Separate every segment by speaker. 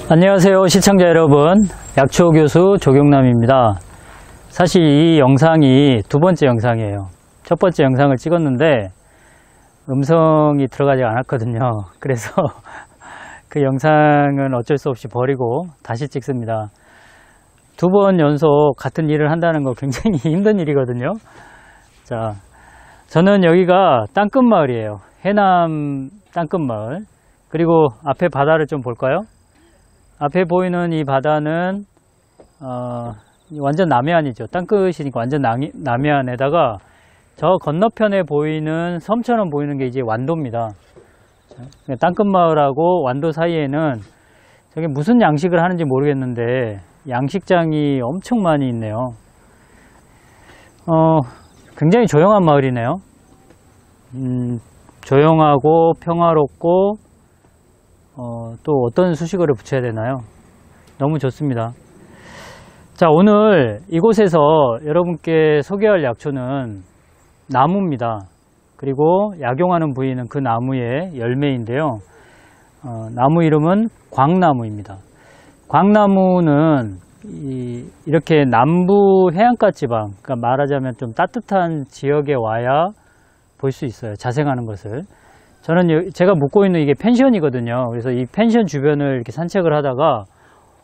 Speaker 1: 안녕하세요 시청자 여러분, 약초 교수 조경남입니다. 사실 이 영상이 두 번째 영상이에요. 첫 번째 영상을 찍었는데 음성이 들어가지 않았거든요. 그래서 그 영상은 어쩔 수 없이 버리고 다시 찍습니다. 두 번 연속 같은 일을 한다는 거 굉장히 힘든 일이거든요. 자, 저는 여기가 땅끝마을이에요. 해남 땅끝마을. 그리고 앞에 바다를 좀 볼까요? 앞에 보이는 이 바다는 완전 남해안이죠. 땅끝이니까 완전 남해안에다가 저 건너편에 보이는 섬처럼 보이는 게 이제 완도입니다. 땅끝마을하고 완도 사이에는 저게 무슨 양식을 하는지 모르겠는데 양식장이 엄청 많이 있네요. 굉장히 조용한 마을이네요. 조용하고 평화롭고 또 어떤 수식어를 붙여야 되나요? 너무 좋습니다. 자, 오늘 이곳에서 여러분께 소개할 약초는 나무입니다. 그리고 약용하는 부위는 그 나무의 열매인데요. 나무 이름은 광나무입니다. 광나무는 이렇게 남부 해안가 지방, 그러니까 말하자면 좀 따뜻한 지역에 와야 볼 수 있어요. 자생하는 것을. 저는 제가 묵고 있는 이게 펜션이거든요. 그래서 이 펜션 주변을 이렇게 산책을 하다가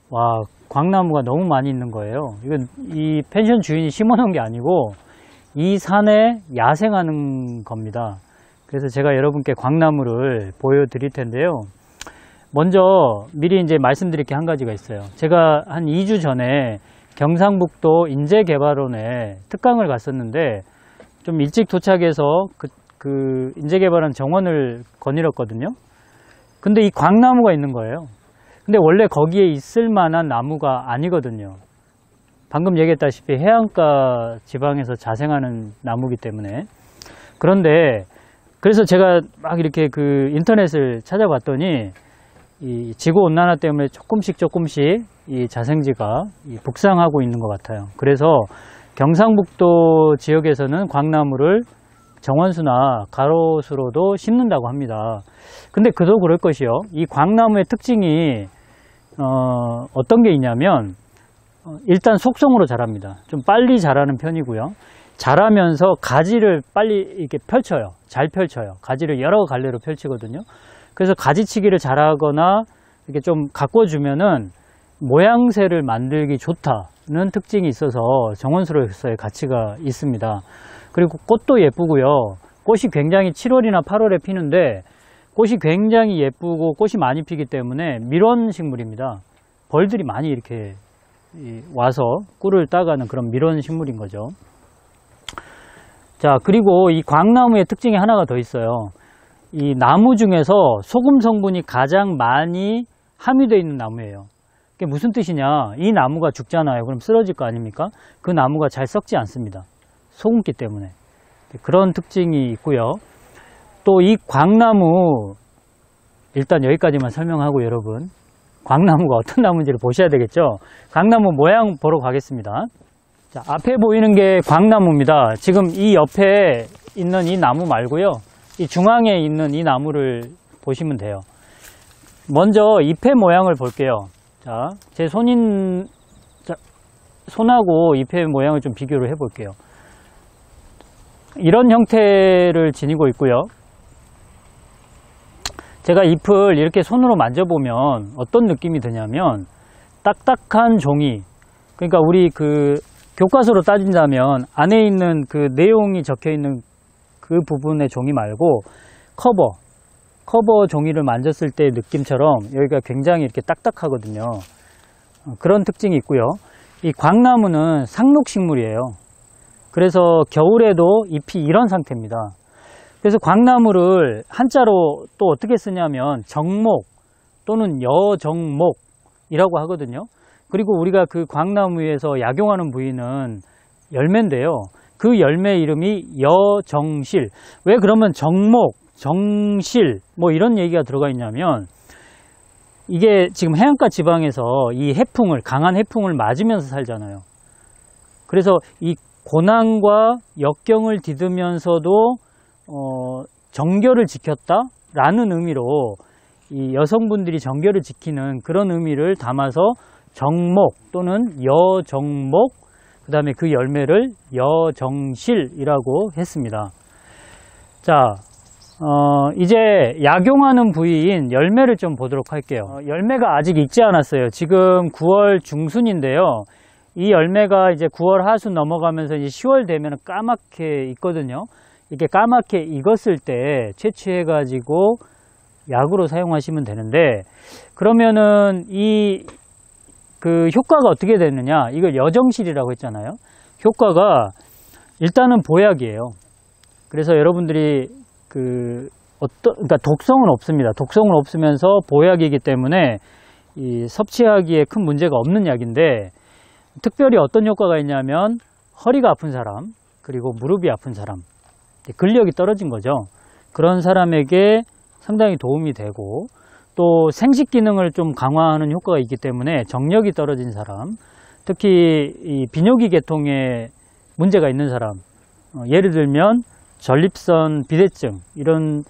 Speaker 1: 와, 광나무가 너무 많이 있는 거예요. 이건 이 펜션 주인이 심어 놓은 게 아니고 이 산에 야생하는 겁니다. 그래서 제가 여러분께 광나무를 보여드릴 텐데요. 먼저 미리 이제 말씀드릴 게 한 가지가 있어요. 제가 한 2주 전에 경상북도 인재개발원에 특강을 갔었는데 좀 일찍 도착해서 그 인재개발원 정원을 거닐었거든요. 근데 이 광나무가 있는 거예요. 근데 원래 거기에 있을 만한 나무가 아니거든요. 방금 얘기했다시피 해안가 지방에서 자생하는 나무이기 때문에. 그런데 그래서 제가 막 이렇게 그 인터넷을 찾아봤더니 이 지구온난화 때문에 조금씩 이 자생지가 북상하고 있는 것 같아요. 그래서 경상북도 지역에서는 광나무를 정원수나 가로수로도 심는다고 합니다. 근데 그도 그럴 것이요. 이 광나무의 특징이 어떤 게 있냐면 일단 속성으로 자랍니다. 좀 빨리 자라는 편이고요. 자라면서 가지를 빨리 이렇게 펼쳐요. 잘 펼쳐요. 가지를 여러 갈래로 펼치거든요. 그래서 가지치기를 잘하거나 이렇게 좀 가꿔주면은 모양새를 만들기 좋다는 특징이 있어서 정원수로서의 가치가 있습니다. 그리고 꽃도 예쁘고요. 꽃이 굉장히 7월이나 8월에 피는데 꽃이 굉장히 예쁘고 꽃이 많이 피기 때문에 밀원식물입니다. 벌들이 많이 이렇게 와서 꿀을 따가는 그런 밀원식물인 거죠. 자, 그리고 이 광나무의 특징이 하나가 더 있어요. 이 나무 중에서 소금 성분이 가장 많이 함유되어 있는 나무예요. 그게 무슨 뜻이냐? 이 나무가 죽잖아요. 그럼 쓰러질 거 아닙니까? 그 나무가 잘 썩지 않습니다. 소금기 때문에. 그런 특징이 있고요. 또 이 광나무, 일단 여기까지만 설명하고 여러분, 광나무가 어떤 나무인지를 보셔야 되겠죠. 광나무 모양 보러 가겠습니다. 자, 앞에 보이는 게 광나무입니다. 지금 이 옆에 있는 이 나무 말고요, 이 중앙에 있는 이 나무를 보시면 돼요. 먼저 잎의 모양을 볼게요. 자, 제 손하고 잎의 모양을 좀 비교를 해 볼게요. 이런 형태를 지니고 있고요. 제가 잎을 이렇게 손으로 만져보면 어떤 느낌이 드냐면 딱딱한 종이, 그러니까 우리 그 교과서로 따진다면 안에 있는 그 내용이 적혀 있는 그 부분의 종이 말고 커버 종이를 만졌을 때의 느낌처럼 여기가 굉장히 이렇게 딱딱하거든요. 그런 특징이 있고요. 이 광나무는 상록식물이에요. 그래서 겨울에도 잎이 이런 상태입니다. 그래서 광나무를 한자로 또 어떻게 쓰냐면 정목 또는 여정목이라고 하거든요. 그리고 우리가 그 광나무에서 약용하는 부위는 열매인데요. 그 열매 이름이 여정실. 왜 그러면 정목, 정실 뭐 이런 얘기가 들어가 있냐면 이게 지금 해안가 지방에서 이 해풍을, 강한 해풍을 맞으면서 살잖아요. 그래서 이 고난과 역경을 디디면서도 정결을 지켰다라는 의미로 이 여성분들이 정결을 지키는 그런 의미를 담아서 정목 또는 여정목, 그 다음에 그 열매를 여정실이라고 했습니다. 자, 이제 약용하는 부위인 열매를 좀 보도록 할게요. 열매가 아직 익지 않았어요. 지금 9월 중순인데요. 이 열매가 이제 9월 하순 넘어가면서 이제 10월 되면 까맣게 익거든요. 이렇게 까맣게 익었을 때 채취해 가지고 약으로 사용하시면 되는데, 그러면은 그 효과가 어떻게 되느냐, 이걸 여정실이라고 했잖아요. 효과가 일단은 보약이에요. 그래서 여러분들이 그러니까 독성은 없습니다. 독성은 없으면서 보약이기 때문에 섭취하기에 큰 문제가 없는 약인데, 특별히 어떤 효과가 있냐면 허리가 아픈 사람, 그리고 무릎이 아픈 사람, 근력이 떨어진 거죠. 그런 사람에게 상당히 도움이 되고, 또 생식 기능을 좀 강화하는 효과가 있기 때문에 정력이 떨어진 사람, 특히 이 비뇨기 계통에 문제가 있는 사람, 예를 들면 전립선 비대증, 이런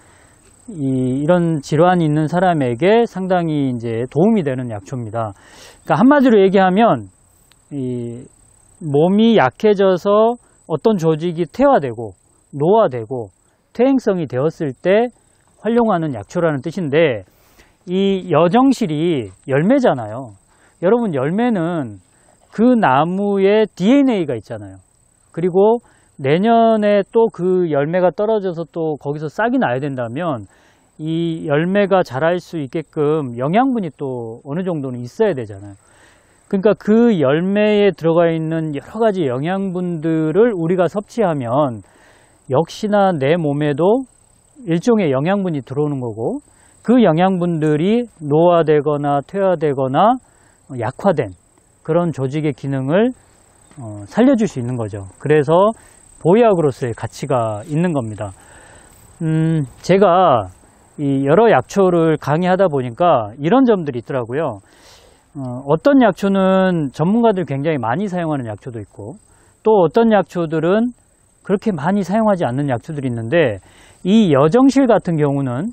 Speaker 1: 질환이 있는 사람에게 상당히 이제 도움이 되는 약초입니다. 그러니까 한마디로 얘기하면 이 몸이 약해져서 어떤 조직이 퇴화되고 노화되고 퇴행성이 되었을 때 활용하는 약초라는 뜻인데, 이 여정실이 열매잖아요. 여러분, 열매는 그 나무에 DNA가 있잖아요. 그리고 내년에 또 그 열매가 떨어져서 또 거기서 싹이 나야 된다면 이 열매가 자랄 수 있게끔 영양분이 또 어느 정도는 있어야 되잖아요. 그러니까 그 열매에 들어가 있는 여러 가지 영양분들을 우리가 섭취하면 역시나 내 몸에도 일종의 영양분이 들어오는 거고, 그 영양분들이 노화되거나 퇴화되거나 약화된 그런 조직의 기능을 살려줄 수 있는 거죠. 그래서 보약으로서의 가치가 있는 겁니다. 제가 이 여러 약초를 강의하다 보니까 이런 점들이 있더라고요. 어떤 약초는 전문가들 굉장히 많이 사용하는 약초도 있고, 또 어떤 약초들은 그렇게 많이 사용하지 않는 약초들이 있는데, 이 여정실 같은 경우는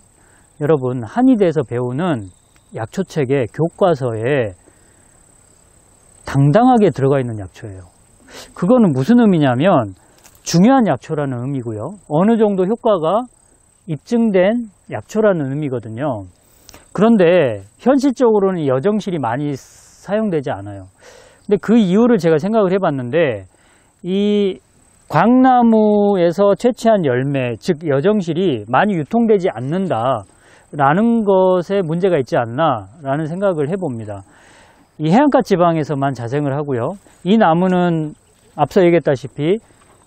Speaker 1: 여러분 한의대에서 배우는 약초책의 교과서에 당당하게 들어가 있는 약초예요. 그거는 무슨 의미냐면 중요한 약초라는 의미고요. 어느 정도 효과가 입증된 약초라는 의미거든요. 그런데 현실적으로는 여정실이 많이 사용되지 않아요. 근데 그 이유를 제가 생각을 해봤는데, 이 광나무에서 채취한 열매, 즉 여정실이 많이 유통되지 않는다라는 것에 문제가 있지 않나라는 생각을 해봅니다. 이 해안가 지방에서만 자생을 하고요. 이 나무는 앞서 얘기했다시피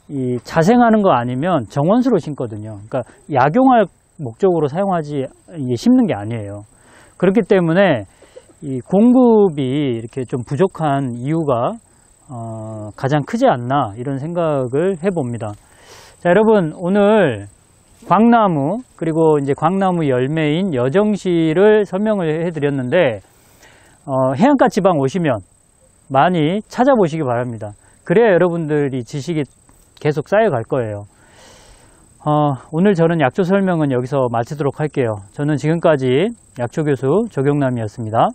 Speaker 1: 이 자생하는 거 아니면 정원수로 심거든요. 그러니까 약용할 목적으로 심는 게 아니에요. 그렇기 때문에 이 공급이 이렇게 좀 부족한 이유가 가장 크지 않나, 이런 생각을 해봅니다. 자, 여러분, 오늘 광나무, 그리고 이제 광나무 열매인 여정실을 설명을 해드렸는데, 해안가 지방 오시면 많이 찾아보시기 바랍니다. 그래야 여러분들이 지식이 계속 쌓여갈 거예요. 오늘 저는 약초 설명은 여기서 마치도록 할게요. 저는 지금까지 약초교수 조경남이었습니다.